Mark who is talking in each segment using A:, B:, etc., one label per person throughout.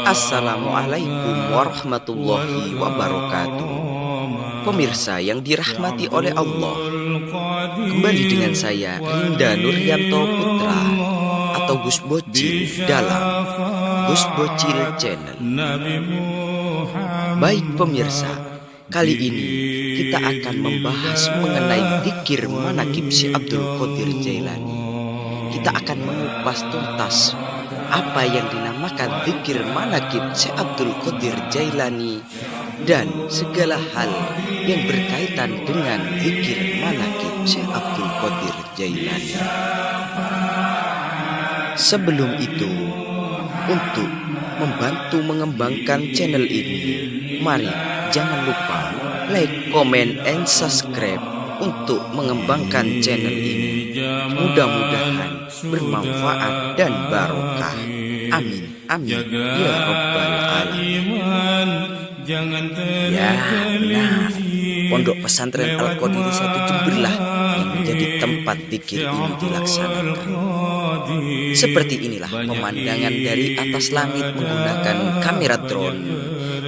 A: Assalamualaikum warahmatullahi wabarakatuh. Pemirsa yang dirahmati oleh Allah, kembali dengan saya Rinda Nuryanto Putra atau Gus Bocil dalam Gus Bocil Channel. Baik pemirsa, kali ini kita akan membahas mengenai dzikir manaqib Syekh Abdul Qadir Jailani. Kita akan mengupas tuntas apa yang dinamakan dzikir manaqib Syekh Abdul Qadir Jailani dan segala hal yang berkaitan dengan dzikir manaqib Syekh Abdul Qadir Jailani. Sebelum itu, untuk membantu mengembangkan channel ini, mari jangan lupa like, comment, and subscribe untuk mengembangkan channel ini. Mudah-mudahan bermanfaat dan barokah. Amin, amin, ya Rabbal Alamin. Ya benar, Pondok Pesantren Al-Qadiri 1 Jemberlah yang menjadi tempat dzikir ini dilaksanakan. Seperti inilah pemandangan dari atas langit menggunakan kamera drone,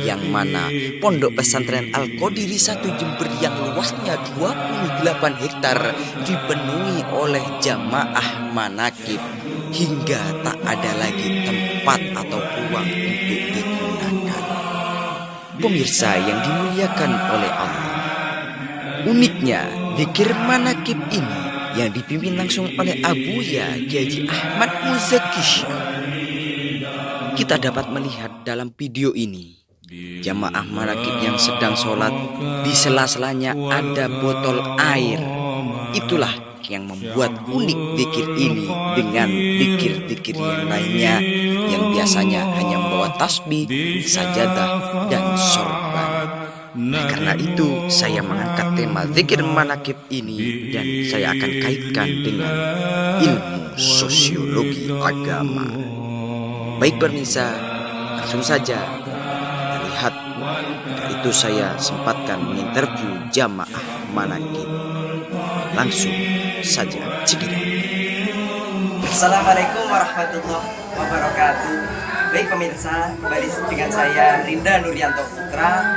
A: yang mana Pondok Pesantren Al-Qadiri 1 Jember yang luasnya 28 hektar dipenuhi oleh jamaah manaqib hingga tak ada lagi tempat atau ruang untuk digunakan. Pemirsa yang dimuliakan oleh Allah, uniknya dzikir manaqib ini yang dipimpin langsung oleh Abuya Kiai Ahmad Muzaki. Kita dapat melihat dalam video ini jamaah manaqib yang sedang sholat, di sela-selanya ada botol air. Itulah yang membuat unik dzikir ini dengan dzikir-dzikir yang lainnya yang biasanya hanya membawa tasbih, sajadah, dan sorban. Karena itu saya mengangkat tema dzikir manaqib ini dan saya akan kaitkan dengan ilmu sosiologi agama. Baik pemirsa, langsung saja kita lihat. Dari itu saya sempatkan menginterview jamaah manaqib. Langsung saja cekidot.
B: Assalamualaikum warahmatullahi wabarakatuh. Baik pemirsa, kembali dengan saya Rinda Nuryanto Putra.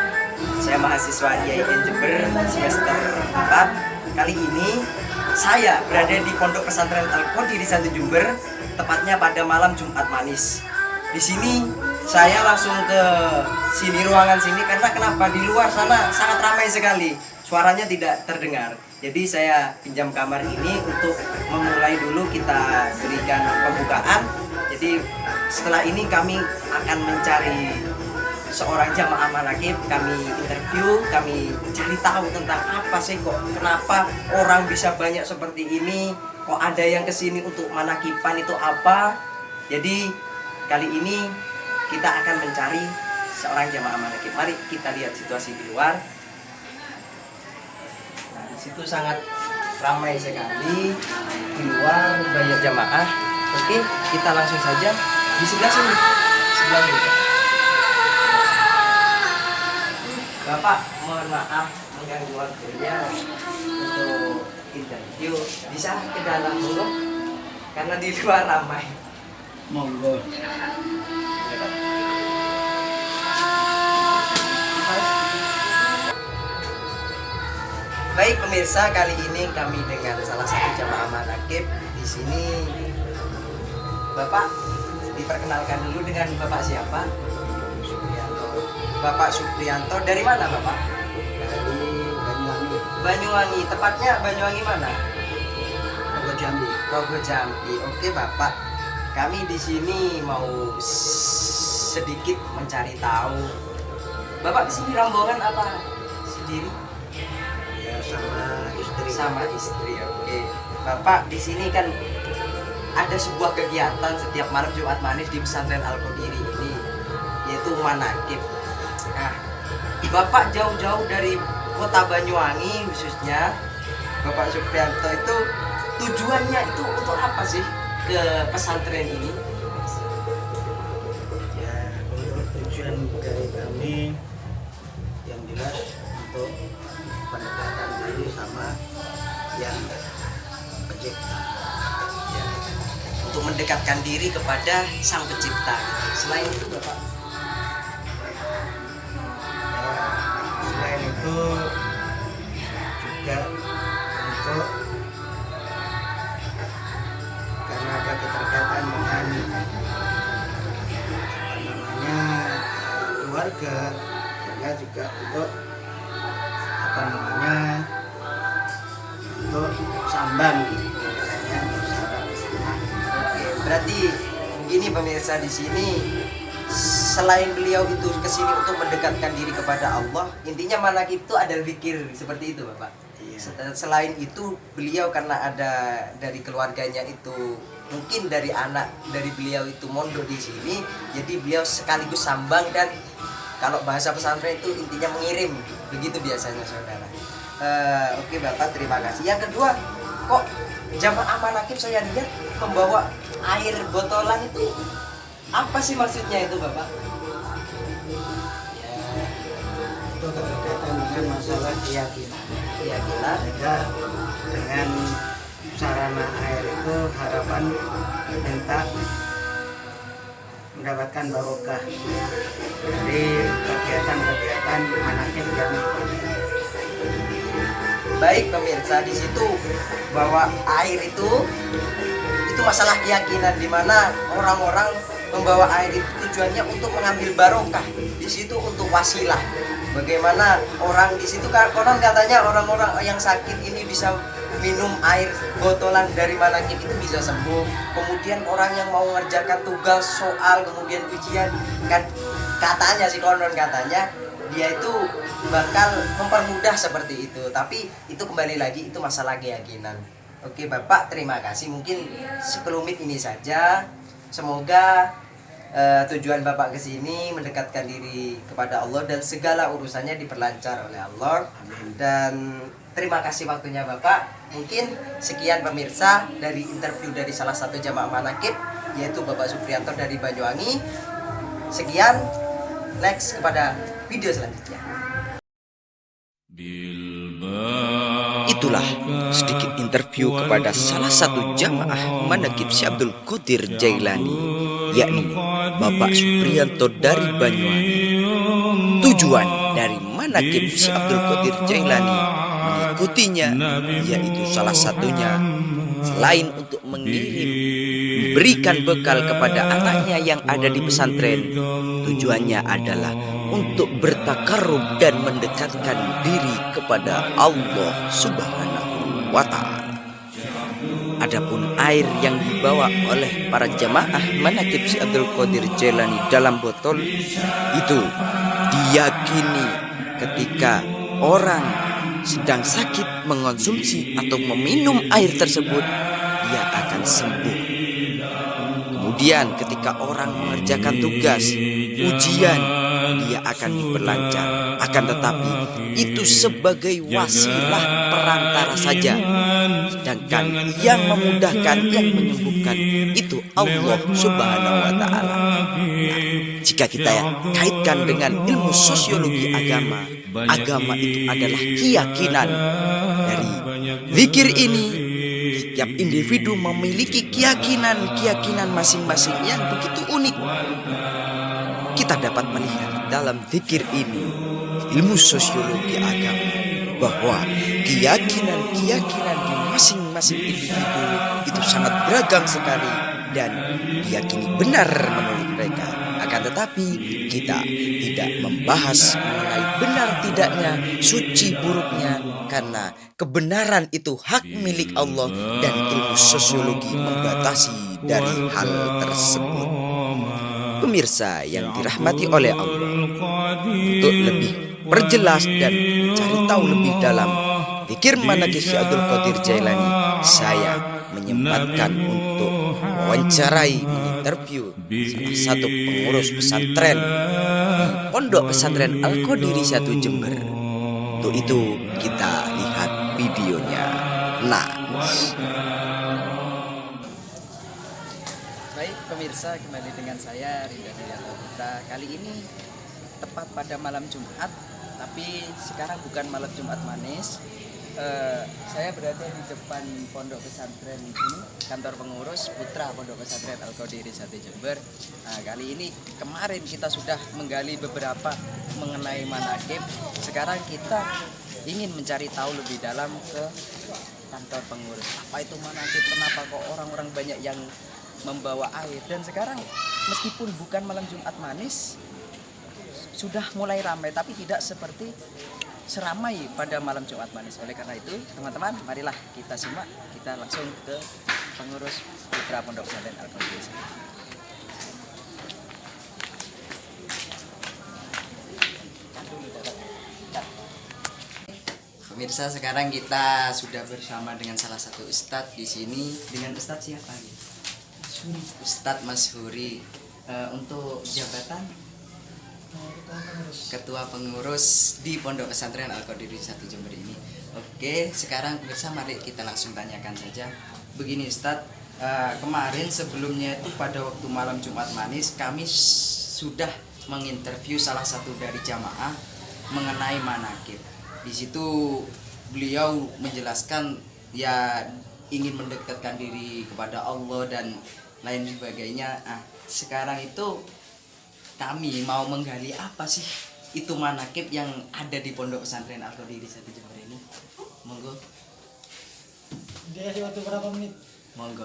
B: Saya mahasiswa IAIN Jember semester 4. Kali ini saya berada di Pondok Pesantren Al-Qadiri 1 Jember, tepatnya pada malam Jumat Manis. Di sini saya langsung ke sini, ruangan sini, karena kenapa? Di luar sana sangat ramai sekali, suaranya tidak terdengar. Jadi saya pinjam kamar ini untuk memulai dulu, kita berikan pembukaan. Jadi setelah ini kami akan mencari seorang jamaah manaqib, kami interview, kami cari tahu tentang apa sih kok, kenapa orang bisa banyak seperti ini, kok ada yang kesini untuk manaqiban itu apa. Jadi kali ini kita akan mencari seorang jamaah manaqib. Mari kita lihat situasi di luar. Nah, di situ sangat ramai sekali, di luar banyak jamaah. Oke, kita langsung saja di sebelah sini, sebelah sini. Bapak, mohon maaf mengganggu waktunya untuk interview. Bisa ke dalam dulu karena di luar ramai.
C: Monggo.
B: Baik pemirsa, kali ini kami dengan salah satu jamaah manaqib di sini. Bapak, diperkenalkan dulu dengan Bapak siapa?
C: Supriyanto.
B: Bapak Supriyanto. Dari mana Bapak?
C: Dari Banyuwangi.
B: Banyuwangi. Tepatnya Banyuwangi mana?
C: Rogo Jambi.
B: Rogo Jambi. Oke Bapak, kami di sini mau sedikit mencari tahu. Bapak di sini rombongan apa sendiri?
C: Ya sama istri.
B: Sama istri. Oke. Bapak di sini kan ada sebuah kegiatan setiap malam Jumat Manis di Pesantren Al-Qadiri ini, yaitu manaqib. Nah, Bapak jauh-jauh dari kota Banyuwangi khususnya, Bapak Supriyanto, itu tujuannya itu untuk apa sih ke pesantren ini?
C: Ya, menurut tujuan dari kami yang jelas untuk pendekatan diri sama yang pencipta.
B: Ya, untuk mendekati mendekatkan diri kepada Sang Pencipta. Selain itu Bapak,
C: Selain itu juga untuk karena ada keterkaitan dengan keluarga, sehingga juga untuk untuk sambang.
B: berarti ini pemirsa di sini, selain beliau itu kesini untuk mendekatkan diri kepada Allah, intinya manakib itu ada zikir seperti itu Bapak.
C: Iya.
B: Selain itu beliau karena ada dari keluarganya itu, mungkin dari anak dari beliau itu mondok di sini, jadi beliau sekaligus sambang dan kalau bahasa pesantren itu intinya mengirim, begitu biasanya saudara. Oke Bapak, terima kasih. Yang kedua, kok jamaah manakib saya lihat membawa air botolan itu, apa sih maksudnya itu Bapak?
C: Ya, itu keterkaitan dengan masalah keyakinan. Sehingga dengan sarana air itu harapan minta mendapatkan barokah dari kegiatan-kegiatan manakib yang
B: Baik pemirsa, di situ bahwa air itu masalah keyakinan, di mana orang-orang membawa air itu tujuannya untuk mengambil barokah. Di situ untuk wasilah. Bagaimana orang di situ konon katanya orang-orang yang sakit ini bisa minum air botolan dari manakib itu bisa sembuh. Kemudian orang yang mau mengerjakan tugas, soal, kemudian ujian, kan katanya sih konon katanya dia itu bakal mempermudah seperti itu. Tapi itu kembali lagi itu masalah keyakinan. Oke Bapak, terima kasih. Mungkin sekelumit ini saja. Semoga tujuan Bapak ke sini mendekatkan diri kepada Allah dan segala urusannya diperlancar oleh Allah. Dan terima kasih waktunya Bapak. Mungkin sekian pemirsa dari interview dari salah satu jamaah manakib, yaitu Bapak Suprianto dari Banyuwangi. Sekian, next kepada video selanjutnya.
A: Itulah sedikit interview kepada salah satu jamaah manakib Syekh Abdul Qadir Jailani, yakni Bapak Suprianto dari Banyuwangi. Tujuan dari manakib Syekh Abdul Qadir Jailani mengikutinya yaitu salah satunya selain untuk mengirim, memberikan bekal kepada anaknya yang ada di pesantren, tujuannya adalah untuk bertakarrub dan mendekatkan diri kepada Allah Subhanahu wa Ta'ala. Adapun air yang dibawa oleh para jamaah manakib Syekh Abdul Qadir Jailani dalam botol itu diyakini ketika orang sedang sakit mengonsumsi atau meminum air tersebut, dia akan sembuh. Kemudian ketika orang mengerjakan tugas, ujian, dia akan diperlancar. Akan tetapi itu sebagai wasilah perantara saja. Sedangkan yang memudahkan, yang menyembuhkan itu Allah Subhanahu wa Ta'ala. Jika kita kaitkan dengan ilmu sosiologi agama, agama itu adalah keyakinan. Dari zikir ini, setiap individu memiliki keyakinan masing-masing yang begitu unik. Kita dapat melihat dalam zikir ini, ilmu sosiologi agama, bahwa keyakinan di masing-masing individu itu sangat beragam sekali dan diyakini benar menurut mereka. Akan tetapi kita tidak membahas mengenai benar tidaknya, suci buruknya, karena kebenaran itu hak milik Allah dan ilmu sosiologi membatasi dari hal tersebut. Pemirsa yang dirahmati oleh Allah, untuk lebih perjelas dan cari tahu lebih dalam zikir manakib Syekh Abdul Qadir Jailani, saya menyempatkan untuk mewawancarai, menginterview salah satu pengurus pesantren di Pondok Pesantren Al-Qadiri 1 Jember. Untuk itu kita lihat videonya.
B: Baik pemirsa, kembali dengan saya Rinda Nurianto Putra. Kali ini tepat pada malam Jumat, tapi sekarang bukan malam Jumat manis. Saya berada di depan pondok pesantren ini, kantor pengurus putra pondok pesantren Al-Qadiri Sate Jember. Nah, kali ini kemarin kita sudah menggali beberapa mengenai manakib. Sekarang kita ingin mencari tahu lebih dalam ke kantor pengurus. Apa itu manakib? Kenapa kok orang-orang banyak yang membawa air? Dan sekarang meskipun bukan malam Jumat Manis, sudah mulai ramai, tapi tidak seperti seramai pada malam Jumat Manis. Oleh karena itu, teman-teman, marilah kita simak. Kita langsung ke pengurus putra pondok pesantren Al-Qadiri. Pemirsa, sekarang kita sudah bersama dengan salah satu ustadz di sini. Dengan ustadz siapa? Ustadz Masyhuri. Untuk jabatan Ketua Pengurus di Pondok Pesantren Al-Qadiri Sate Jember ini. Oke, sekarang bersama mari kita langsung tanyakan saja. Begini Ustadz, kemarin sebelumnya itu pada waktu malam Jumat Manis kami sudah menginterview salah satu dari jamaah mengenai manakib. Di situ beliau menjelaskan ya ingin mendekatkan diri kepada Allah dan lain sebagainya. Sekarang itu kami mau menggali apa sih itu manakib yang ada di Pondok Pesantren Al-Qadiri Sate Jember ini. Monggo.
D: Dia waktu berapa menit?
B: Monggo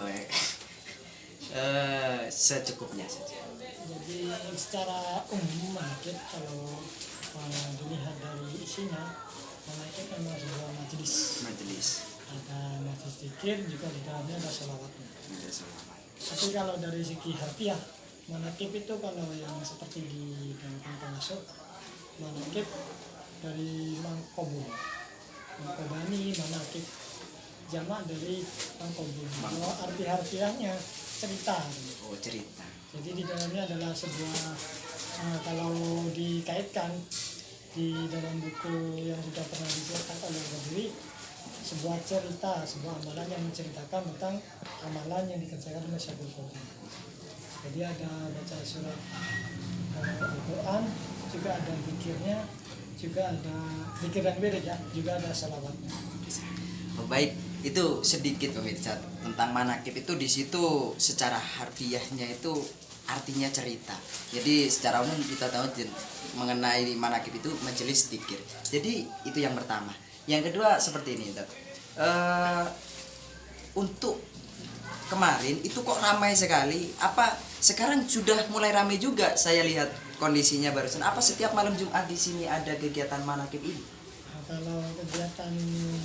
B: secukupnya saja.
D: Jadi secara umum manakib kalau dilihat dari isinya, manakib memang sebuah majelis. Ada majelis zikir, juga di dalamnya ada sholawatnya. Tapi kalau dari segi harfiah, manakib itu kalau yang seperti di dalam termasuk manakib dari mangkobani, manakib jamak dari mangkobun. Kalau arti harfiahnya cerita.
B: Oh, cerita.
D: Jadi di dalamnya adalah sebuah kalau dikaitkan di dalam buku yang sudah pernah dicetak oleh Al-Qadiri, sebuah cerita, sebuah amalan yang menceritakan tentang amalan yang dikerjakan oleh Syaikhul Qadir. Jadi ada baca surat Al-Quran, juga ada zikirnya, juga ada zikir dan wirid ya, juga ada salawatnya.
B: Oh, baik, itu sedikit pemirsa tentang manakib itu. Di situ secara harfiahnya itu artinya cerita. Jadi secara umum kita tahu mengenai manakib itu majelis zikir. Jadi itu yang pertama. Yang kedua seperti ini, untuk kemarin itu kok ramai sekali. Apa sekarang sudah mulai ramai juga? Saya lihat kondisinya barusan. Apa setiap malam Jumat di sini ada kegiatan manakib ini?
D: Nah, kalau kegiatan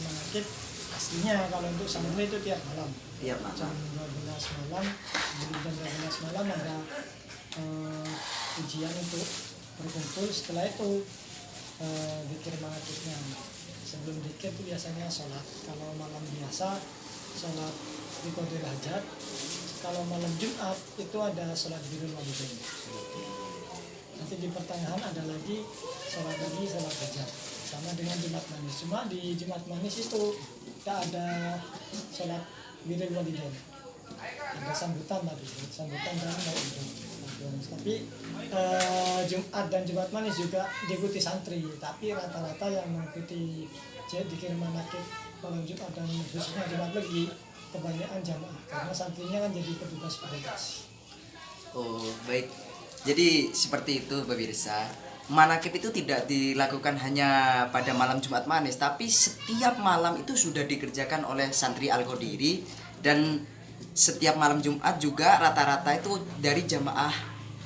D: manakib aslinya kalau untuk santri itu tiap malam.
B: Tiap
D: Jam
B: malam.
D: 12 malam, sebelum jam 12 malam ada ujian untuk berkumpul. Setelah itu zikir manakibnya. Sebelum zikir itu biasanya sholat. Kalau malam biasa sholat di Qadil Hajat. Kalau malam Jumat itu ada sholat birrul walidain. Nanti di pertengahan ada lagi sholat hajat sama dengan Jumat Manis. Cuma di Jumat Manis itu tidak ada sholat birrul walidain. Ada sambutan tadi, sambutan dan maulid. Tapi Jumat dan Jumat Manis juga diikuti santri. Tapi rata-rata yang mengikuti zikir manakib malam Jumat dan khususnya Jumat Legi kebanyakan jamaah, karena santrinya kan jadi petugas.
B: Oh, baik. Jadi seperti itu pemirsa. Manakib itu tidak dilakukan hanya pada malam Jumat Manis, tapi setiap malam itu sudah dikerjakan oleh santri Al-Qadiri. Dan setiap malam Jumat juga rata-rata itu dari jamaah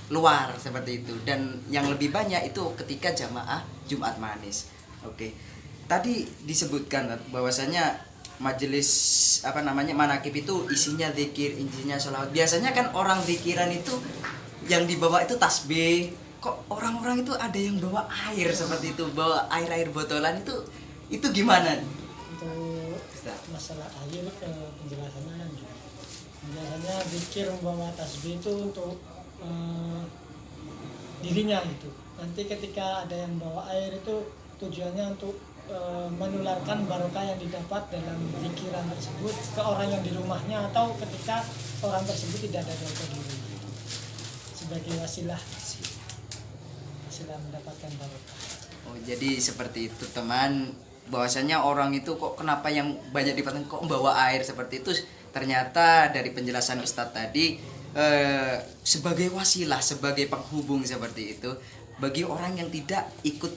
B: luar seperti itu. Dan yang lebih banyak itu ketika jamaah Jumat Manis. Oke. Tadi disebutkan bahwasanya majelis manakib itu isinya zikir, isinya sholawat. Biasanya kan orang zikiran itu yang dibawa itu tasbih. Kok orang-orang itu ada yang bawa air seperti itu, bawa air botolan itu gimana?
D: Untuk masalah air penjelasannya kan gitu. Penjelasannya zikir membawa tasbih itu untuk dirinya itu. Nanti ketika ada yang bawa air itu tujuannya untuk menularkan barokah yang didapat dalam pikiran tersebut ke orang yang di rumahnya atau ketika orang tersebut tidak ada di rumah, sebagai wasilah mendapatkan barokah.
B: Oh, jadi seperti itu teman.
E: bahwasanya orang itu kok kenapa yang banyak dipandang kok membawa air seperti itu. Ternyata dari penjelasan Ustadz tadi sebagai wasilah, sebagai penghubung seperti itu bagi orang yang tidak ikut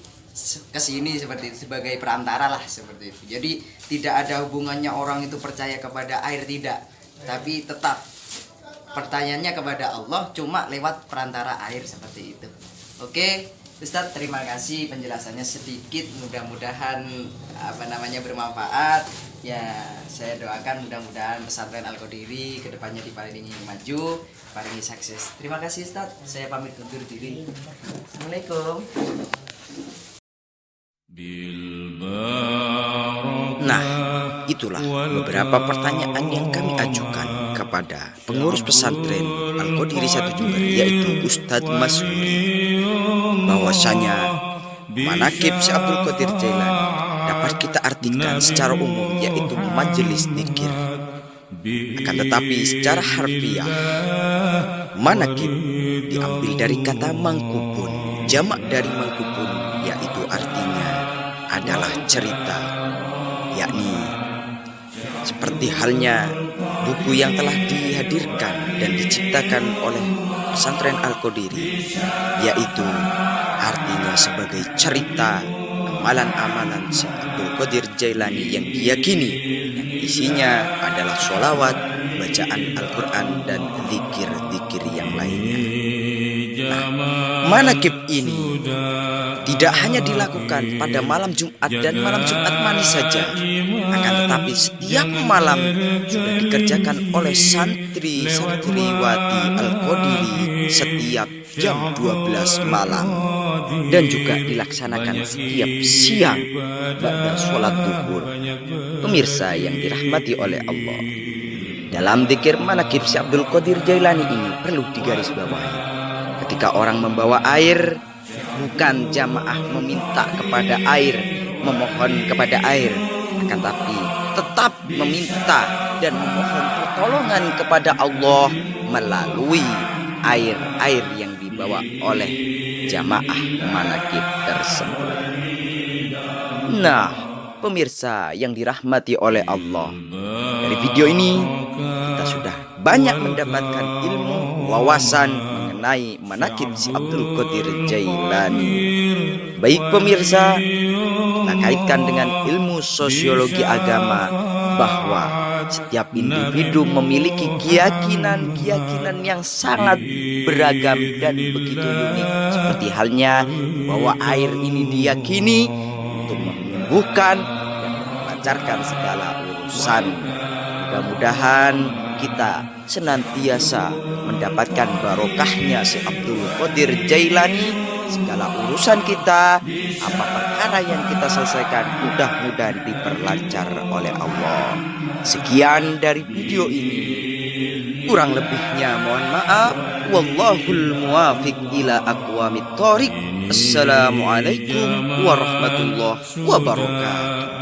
E: ke sini seperti itu, sebagai perantara lah seperti itu. Jadi tidak ada hubungannya orang itu percaya kepada air, tidak, tapi tetap pertanyaannya kepada Allah cuma lewat perantara air seperti itu. Oke, Ustadz, terima kasih penjelasannya sedikit, mudah-mudahan bermanfaat. Ya, saya doakan mudah-mudahan pesantren Al-Qadiri kedepannya diparingi maju, paringi sukses. Terima kasih Ustadz, saya pamit undur diri. Assalamualaikum.
A: Nah, itulah beberapa pertanyaan yang kami ajukan kepada pengurus pesantren Al-Qadiri 1 Jember, yaitu Ustadz Masuri, bahwasanya manaqib Syekh Abdul Qadir Jailani dapat kita artikan secara umum yaitu majelis dzikir. Akan tetapi secara harfiah manaqib diambil dari kata mangkubun, jamak dari mangkubun yaitu artinya adalah cerita, yakni seperti halnya buku yang telah dihadirkan dan diciptakan oleh pesantren Al-Qadiri, yaitu artinya sebagai cerita amalan-amalan Syekh Abdul Qadir Jailani yang diyakini yang isinya adalah sholawat, bacaan Al-Quran dan zikir-zikir yang lainnya. Nah, manaqib ini tidak hanya dilakukan pada malam Jumat dan malam Jumat manis saja, akan tetapi setiap malam sudah dikerjakan oleh santri-santriwati Al-Qadiri setiap jam 12 malam, dan juga dilaksanakan setiap siang ba'da sholat duhur. Pemirsa yang dirahmati oleh Allah, dalam zikir manaqib Syekh Abdul Qadir Jailani ini perlu digarisbawahi, ketika orang membawa air, bukan jamaah meminta kepada air, memohon kepada air, akan tapi tetap meminta dan memohon pertolongan kepada Allah melalui air-air yang dibawa oleh jamaah manaqib tersebut. Nah, pemirsa yang dirahmati oleh Allah, dari video ini kita sudah banyak mendapatkan ilmu, wawasan mengenai manaqib Syekh Abdul Qadir Jailani. Baik pemirsa, kita kaitkan dengan ilmu sosiologi agama bahwa setiap individu memiliki keyakinan yang sangat beragam dan begitu unik. Seperti halnya bahwa air ini diyakini untuk menyembuhkan dan melancarkan segala urusan. Mudah-mudahan kita senantiasa mendapatkan barokahnya Syekh Abdul Qadir Jailani. Segala urusan kita, apa perkara yang kita selesaikan, mudah-mudahan diperlancar oleh Allah. Sekian dari video ini, kurang lebihnya mohon maaf. Wallahul muwafiq ila aqwamit thoriq. Assalamualaikum warahmatullahi wabarakatuh.